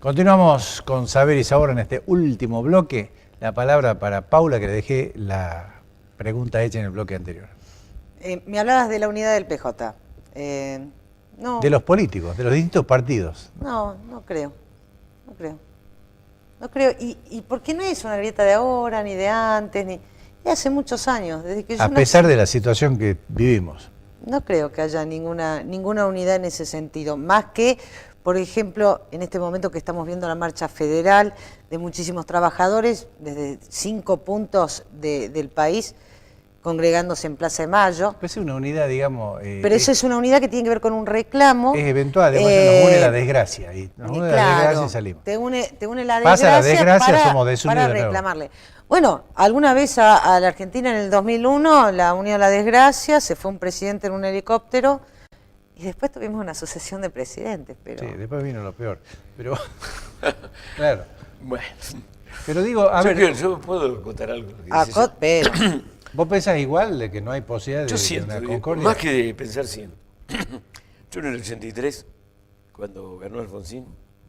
Continuamos con Saber y Sabor en este último bloque. La palabra para Paula, que le dejé la pregunta hecha en el bloque anterior. Me hablabas de la unidad del PJ. No. De los políticos, de los distintos partidos. No creo. No creo. Y porque no es una grieta de ahora, ni de antes, ni de hace muchos años. Desde que A pesar de la situación que vivimos. No creo que haya ninguna unidad en ese sentido. Más que, por ejemplo, en este momento que estamos viendo la marcha federal de muchísimos trabajadores desde 5 puntos del país congregándose en Plaza de Mayo. Pues es una unidad, digamos... pero eso es una unidad que tiene que ver con un reclamo. Es eventual, además nos une la desgracia. Y nos une la desgracia y salimos. Te une la desgracia, pasa la desgracia, somos desunidos para reclamarle. Bueno, alguna vez a la Argentina en el 2001 la unió a la desgracia, se fue un presidente en un helicóptero y después tuvimos una sucesión de presidentes. Pero... Sí, después vino lo peor. Pero, claro. Bueno. Pero digo, a ver... Yo puedo contar algo. Pero... ¿Vos pensás igual de que no hay posibilidad de una concordia? Más que de pensar 100. Yo en el 83, cuando ganó Alfonsín,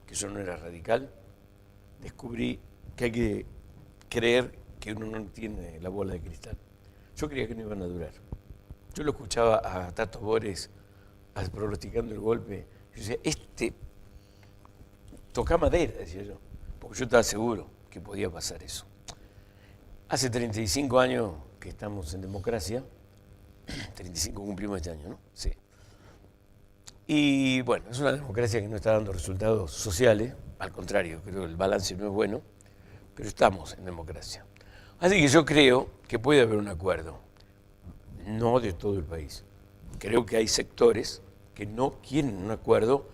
que yo no era radical, descubrí que hay que creer que uno no tiene la bola de cristal. Yo creía que no iban a durar. Yo lo escuchaba a Tato Bores pronosticando el golpe. Yo decía, toca madera, decía yo, porque yo estaba seguro que podía pasar eso. Hace 35 años que estamos en democracia, 35 cumplimos este año, ¿no? Sí. Y bueno, es una democracia que no está dando resultados sociales, al contrario, creo que el balance no es bueno, pero estamos en democracia. Así que yo creo que puede haber un acuerdo, no de todo el país. Creo que hay sectores que no quieren un acuerdo,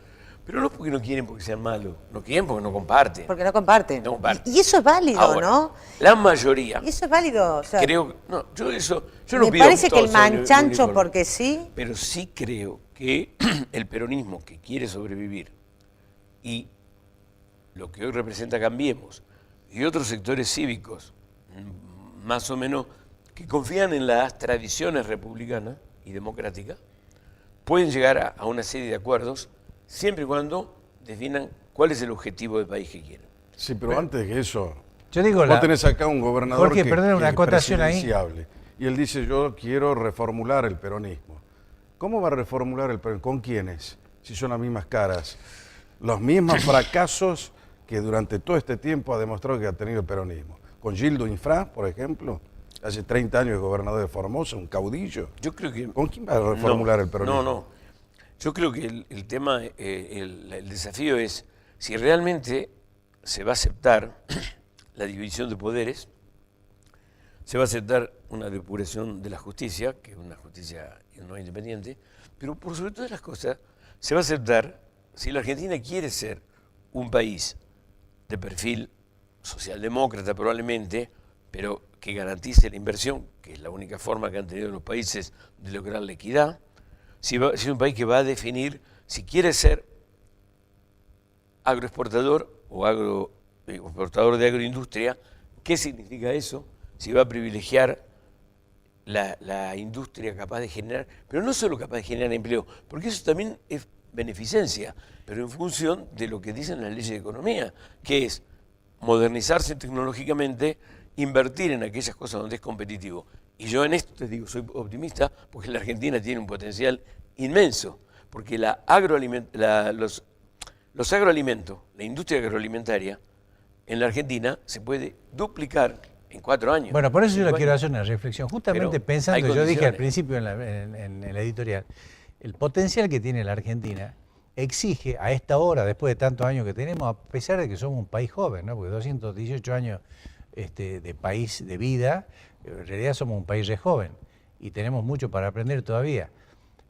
pero no porque no quieren porque sean malos, no quieren porque no comparten. Porque no comparten. No comparten. Y eso es válido, ahora, ¿no? La mayoría. Y eso es válido. O sea, creo, no, yo no me pido parece que el todos sean manchancho uniformes, porque sí. pero sí creo que el peronismo que quiere sobrevivir y lo que hoy representa Cambiemos y otros sectores cívicos, más o menos, que confían en las tradiciones republicanas y democráticas, pueden llegar a una serie de acuerdos siempre y cuando definan cuál es el objetivo del país que quieren. Sí, pero antes de eso, yo digo vos tenés acá un gobernador Jorge, que una es acotación ahí. presidenciable, y él dice, yo quiero reformular el peronismo. ¿Cómo va a reformular el peronismo? ¿Con quiénes? Si son las mismas caras. Los mismos fracasos que durante todo este tiempo ha demostrado que ha tenido el peronismo. Con Gildo Infra, por ejemplo, hace 30 años gobernador de Formosa, un caudillo. Yo creo que... ¿Con quién va a reformular el peronismo? No. Yo creo que el tema, el desafío es si realmente se va a aceptar la división de poderes, se va a aceptar una depuración de la justicia, que es una justicia no independiente, pero por sobre todas las cosas, se va a aceptar si la Argentina quiere ser un país de perfil socialdemócrata probablemente, pero que garantice la inversión, que es la única forma que han tenido los países de lograr la equidad. Si es un país que va a definir si quiere ser agroexportador o exportador de agroindustria, ¿qué significa eso? Si va a privilegiar la industria capaz de generar, pero no solo capaz de generar empleo, porque eso también es beneficencia, pero en función de lo que dicen las leyes de economía, que es modernizarse tecnológicamente, invertir en aquellas cosas donde es competitivo. Y yo en esto te digo, soy optimista, porque la Argentina tiene un potencial inmenso, porque los agroalimentos, la industria agroalimentaria, en la Argentina se puede duplicar en 4 años. Bueno, por eso yo le quiero hacer una reflexión, justamente pensando, yo dije al principio en la editorial, el potencial que tiene la Argentina exige a esta hora, después de tantos años que tenemos, a pesar de que somos un país joven, ¿no? Porque 218 años de país de vida, en realidad somos un país re joven y tenemos mucho para aprender todavía.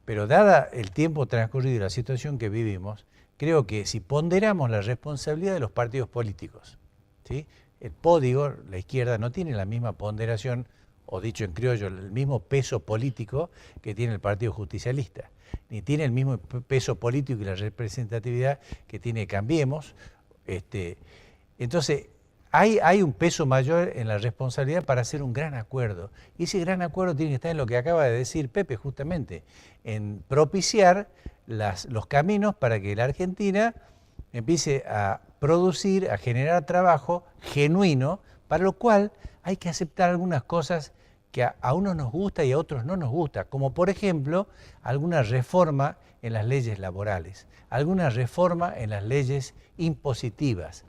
Pero dada el tiempo transcurrido y la situación que vivimos, creo que si ponderamos la responsabilidad de los partidos políticos, ¿sí? El pódigo, la izquierda, no tiene la misma ponderación, o dicho en criollo, el mismo peso político que tiene el Partido Justicialista, ni tiene el mismo peso político y la representatividad que tiene Cambiemos. Entonces, hay un peso mayor en la responsabilidad para hacer un gran acuerdo. Y ese gran acuerdo tiene que estar en lo que acaba de decir Pepe, justamente, en propiciar los caminos para que la Argentina empiece a producir, a generar trabajo genuino, para lo cual hay que aceptar algunas cosas que a unos nos gusta y a otros no nos gusta, como por ejemplo alguna reforma en las leyes laborales, alguna reforma en las leyes impositivas.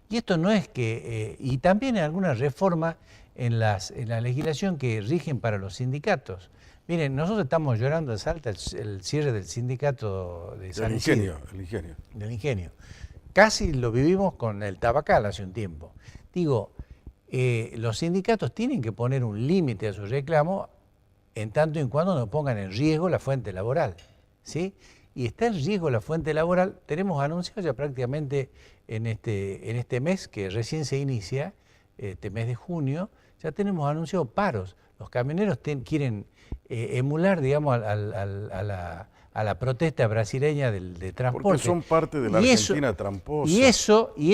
Y esto no es que, y también alguna reforma en la legislación que rigen para los sindicatos. Miren, nosotros estamos llorando de Salta el cierre del sindicato de San Isidro. Del ingenio. Casi lo vivimos con el Tabacal hace un tiempo. Digo, los sindicatos tienen que poner un límite a su reclamo en tanto y en cuando no pongan en riesgo la fuente laboral, ¿sí? Y está en riesgo la fuente laboral. Tenemos anunciado ya prácticamente en este mes que recién se inicia, este mes de junio, ya tenemos anunciado paros. Los camioneros quieren emular, digamos, a la protesta brasileña de transporte. Porque son parte de la Argentina tramposa. Y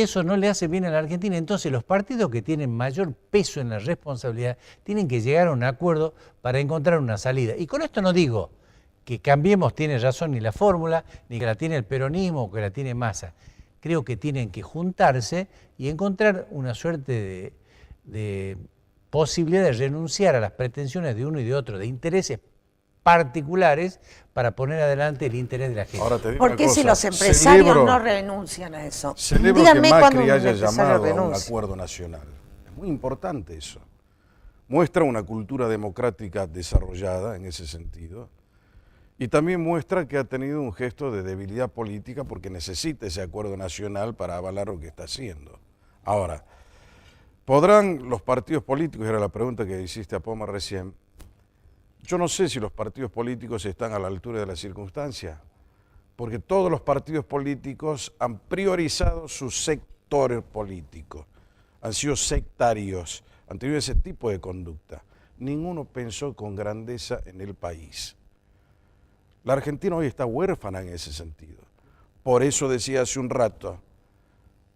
eso no le hace bien a la Argentina. Entonces los partidos que tienen mayor peso en la responsabilidad tienen que llegar a un acuerdo para encontrar una salida. Y con esto no digo que Cambiemos tiene razón ni la fórmula, ni que la tiene el peronismo o que la tiene Massa. Creo que tienen que juntarse y encontrar una suerte de posibilidad de renunciar a las pretensiones de uno y de otro, de intereses particulares, para poner adelante el interés de la gente. Ahora te digo ¿Por qué una cosa, si los empresarios no renuncian a eso? Celebro Díganme que cuando Macri un haya empresario llamado a un renuncia. acuerdo nacional. Es muy importante eso. Muestra una cultura democrática desarrollada en ese sentido. Y también muestra que ha tenido un gesto de debilidad política porque necesita ese acuerdo nacional para avalar lo que está haciendo. Ahora, ¿podrán los partidos políticos, era la pregunta que hiciste a Poma recién, yo no sé si los partidos políticos están a la altura de las circunstancias, porque todos los partidos políticos han priorizado sus sectores políticos, han sido sectarios, han tenido ese tipo de conducta. Ninguno pensó con grandeza en el país. La Argentina hoy está huérfana en ese sentido. Por eso decía hace un rato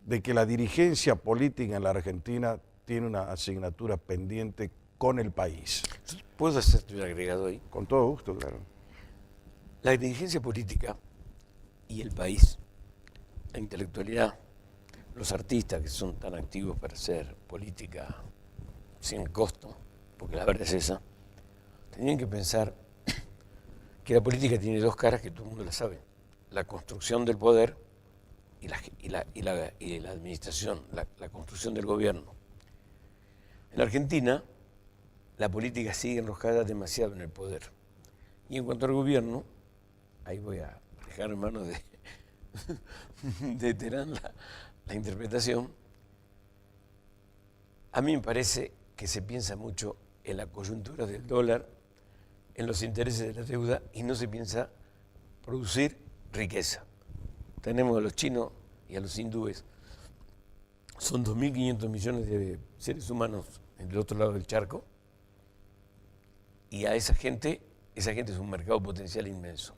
de que la dirigencia política en la Argentina tiene una asignatura pendiente con el país. ¿Puedo hacerte un agregado ahí? Con todo gusto, claro. La dirigencia política y el país, la intelectualidad, los artistas que son tan activos para hacer política sin costo, porque la verdad es esa, tenían que pensar que la política tiene dos caras que todo el mundo la sabe: la construcción del poder y la administración, la construcción del gobierno. En la Argentina, la política sigue enroscada demasiado en el poder. Y en cuanto al gobierno, ahí voy a dejar en manos de Terán la interpretación. A mí me parece que se piensa mucho en la coyuntura del dólar, en los intereses de la deuda, y no se piensa producir riqueza. Tenemos a los chinos y a los hindúes, son 2.500 millones de seres humanos en el otro lado del charco, y a esa gente es un mercado potencial inmenso,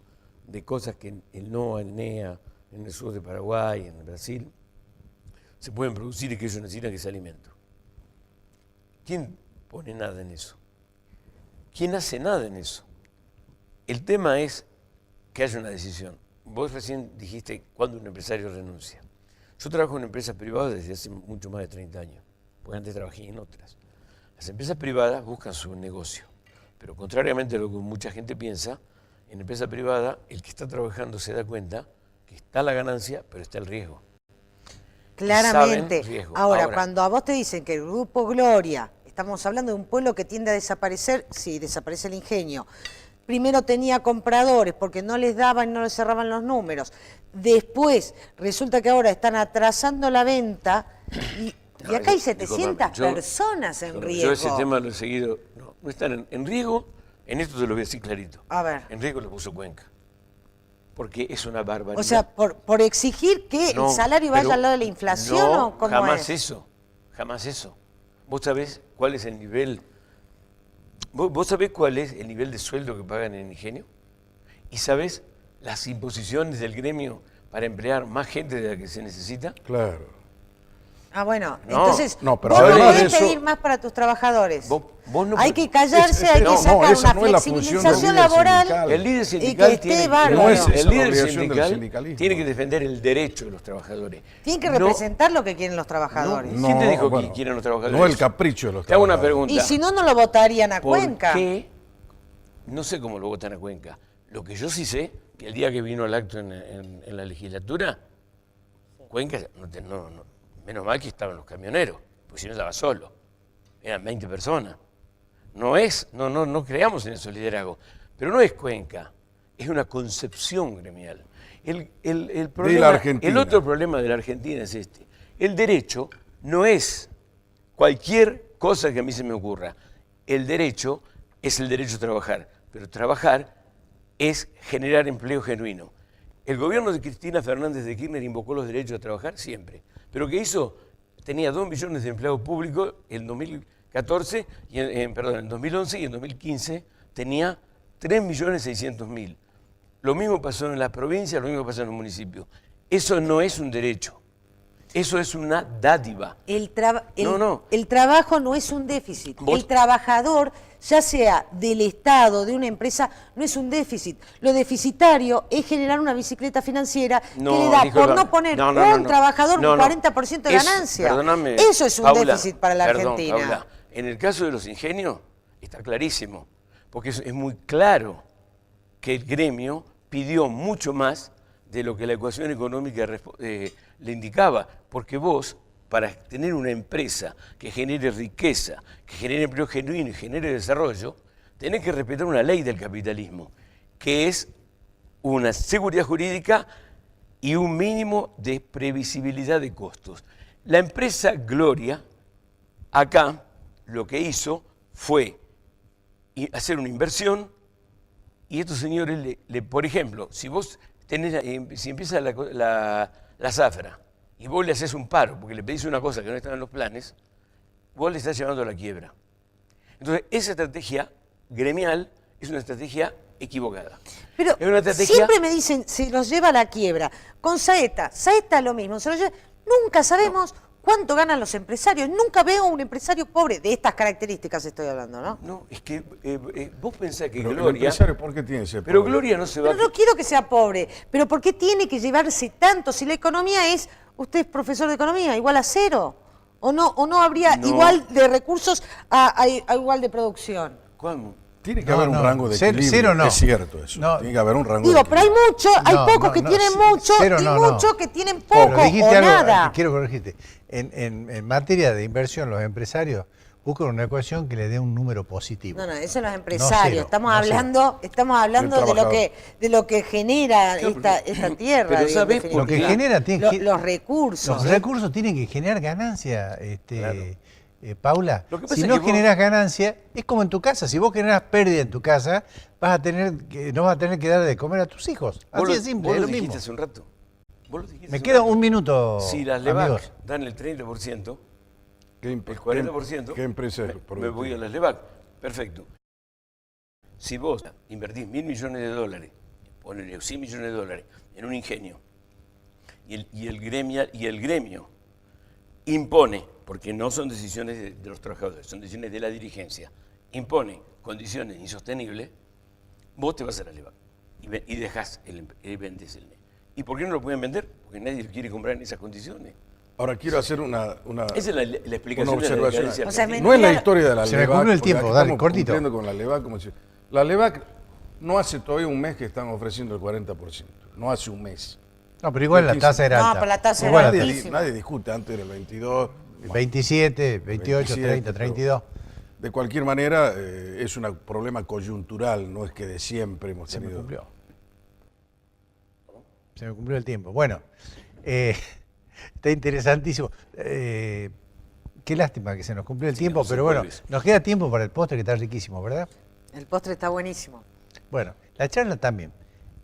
de cosas que en NOA, en NEA, en el sur de Paraguay, en Brasil, se pueden producir y que ellos necesitan que sea alimento. ¿Quién pone nada en eso? ¿Quién hace nada en eso? El tema es que haya una decisión. Vos recién dijiste cuándo un empresario renuncia. Yo trabajo en empresas privadas desde hace mucho más de 30 años, porque antes trabajé en otras. Las empresas privadas buscan su negocio, pero contrariamente a lo que mucha gente piensa, en empresa privada el que está trabajando se da cuenta que está la ganancia, pero está el riesgo. Claramente. Riesgo. Ahora, cuando a vos te dicen que el Grupo Gloria, estamos hablando de un pueblo que tiende a desaparecer, sí, desaparece el ingenio. Primero tenía compradores porque no les daban, no les cerraban los números. Después, resulta que ahora están atrasando la venta y acá hay 700 personas en riesgo. Yo ese tema lo he seguido. No están en riesgo, en esto te lo voy a decir clarito. A ver. En riesgo lo puso Cuenca. Porque es una barbaridad. O sea, por exigir que el salario vaya al lado de la inflación, no, ¿o cómo jamás es? Jamás eso. ¿Vos sabés cuál es el nivel? ¿Vos sabés cuál es el nivel de sueldo que pagan en el ingenio? ¿Y sabés las imposiciones del gremio para emplear más gente de la que se necesita? Claro. Ah, bueno, No, entonces no, pero vos no además de podés eso- pedir más para tus trabajadores. Vos no hay podés- que callarse, hay que no, sacar esa una no es la función del flexibilización líder laboral sindical. El líder y sindical que esté tiene, bárbaro. No es esa el la líder obligación del sindical sindicalismo. tiene que defender el derecho de los trabajadores. Tienen que No- representar lo que quieren los trabajadores. No. ¿Quién te dijo bueno, que quieren los trabajadores? No el capricho de los Te hago una trabajadores. pregunta. Y si no, no lo votarían a ¿Por Cuenca. qué? No sé cómo lo votan a Cuenca. Lo que yo sí sé, que el día que vino al acto en la legislatura, Cuenca, menos mal que estaban los camioneros, porque si no estaba solo. Eran 20 personas. No creamos en esos liderazgos. Pero no es Cuenca, es una concepción gremial. El problema, Argentina. el otro problema de la Argentina es este. El derecho no es cualquier cosa que a mí se me ocurra. El derecho es el derecho a trabajar, pero trabajar es generar empleo genuino. El gobierno de Cristina Fernández de Kirchner invocó los derechos a trabajar siempre, pero ¿qué hizo? Tenía 2 millones de empleados públicos en 2014, en 2011 y en 2015 tenía 3.600.000. Lo mismo pasó en las provincias, lo mismo pasó en los municipios. Eso no es un derecho, eso es una dádiva. El No. trabajo no es un déficit. Vos- El trabajador, ya sea del Estado, de una empresa, no es un déficit. Lo deficitario es generar una bicicleta financiera que le da, por no poner un trabajador un 40% de ganancia. Perdóname, Eso es un Paula, déficit para la perdón, Argentina. Paula, en el caso de los ingenios está clarísimo, porque es muy claro que el gremio pidió mucho más de lo que la ecuación económica le indicaba, porque vos, para tener una empresa que genere riqueza, que genere empleo genuino y genere desarrollo, tenés que respetar una ley del capitalismo, que es una seguridad jurídica y un mínimo de previsibilidad de costos. La empresa Gloria, acá, lo que hizo fue hacer una inversión y estos señores, por ejemplo, si vos si empieza la zafra y vos le haces un paro porque le pedís una cosa que no estaba en los planes, vos le estás llevando a la quiebra. Entonces, esa estrategia gremial es una estrategia equivocada. Pero es una estrategia... siempre me dicen, se los lleva a la quiebra. Con Saeta lo mismo. Nunca sabemos cuánto ganan los empresarios. Nunca veo a un empresario pobre. De estas características estoy hablando, ¿no? No, es que vos pensás que Pero el Gloria... empresario, ¿por qué tiene ese Pero problema? Gloria no se va Pero no quiero que sea pobre. Pero ¿por qué tiene que llevarse tanto? Si la economía es... Usted es profesor de economía, igual a cero. ¿O no habría No. igual de recursos a igual de producción? ¿Cómo? Tiene que No, haber un no, rango de cero- equilibrio. cero no. Es cierto eso. No. Tiene que haber un rango Digo, de pero hay equilibrio. mucho, hay No, pocos no, que no, tienen sí, mucho cero y no, no. muchos que tienen poco Pero dijiste o algo, nada. quiero corregirte. En materia de inversión, los empresarios buscan una ecuación que le dé un número positivo. No, eso los empresarios. cero, estamos no hablando Del de lo que genera esta tierra. pero en ¿sabés definitiva. Lo que genera tiene que... Los recursos. Los recursos tienen que generar ganancia, Paula. Lo que pasa Si es no que vos- generas ganancia, es como en tu casa. Si vos generas pérdida en tu casa, no vas a tener que dar de comer a tus hijos. Así de simple, vos es lo lo dijiste mismo. hace un rato. Vos lo dijiste Me hace queda rato. un minuto, Si las LEVAC amigos. dan el 30%, ¿Qué el 40%, ¿Qué empresa es? me voy a las LEVAC. Perfecto. Si vos invertís $1.000 millones, ponele 100 millones de dólares en un ingenio, y el gremio impone, porque no son decisiones de los trabajadores, son decisiones de la dirigencia, impone condiciones insostenibles, vos te vas a la LEVAC y dejás vendés el NE. ¿Y por qué no lo pueden vender? Porque nadie lo quiere comprar en esas condiciones. Ahora quiero hacer una Esa es la explicación una de la observación. decadencia O sea, argentina. No es la historia de la Se me LEVAC. cumple el porque tiempo, aquí dale, estamos cortito. cumpliendo con la LEVAC, como si... La LEVAC no hace todavía un mes que están ofreciendo el 40%. No hace un mes. No, pero igual la tasa era No, alta. pero la tasa Igual era la altísima. tasa. Nadie discute, antes era el 22. 27, 28, 27, 30, 32. De cualquier manera, es un problema coyuntural, no es que de siempre hemos Se me tenido... cumplió. Se me cumplió el tiempo. Bueno, está interesantísimo. Qué lástima que se nos cumplió el tiempo, no se pero bueno, puede. nos queda tiempo para el postre que está riquísimo, ¿verdad? El postre está buenísimo. Bueno, la charla también.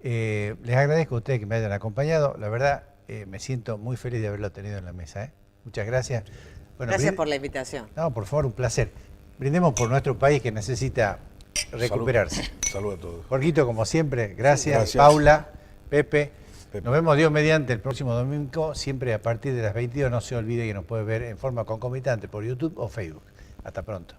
Les agradezco a ustedes que me hayan acompañado. La verdad, me siento muy feliz de haberlo tenido en la mesa. Muchas gracias. Bueno, Gracias por la invitación. No, por favor, un placer. Brindemos por nuestro país que necesita recuperarse. Salud a todos. Jorgito, como siempre, gracias. Gracias. Paula, Pepe, Nos vemos Dios mediante el próximo domingo, siempre a partir de las 22. No se olvide que nos puede ver en forma concomitante por YouTube o Facebook. Hasta pronto.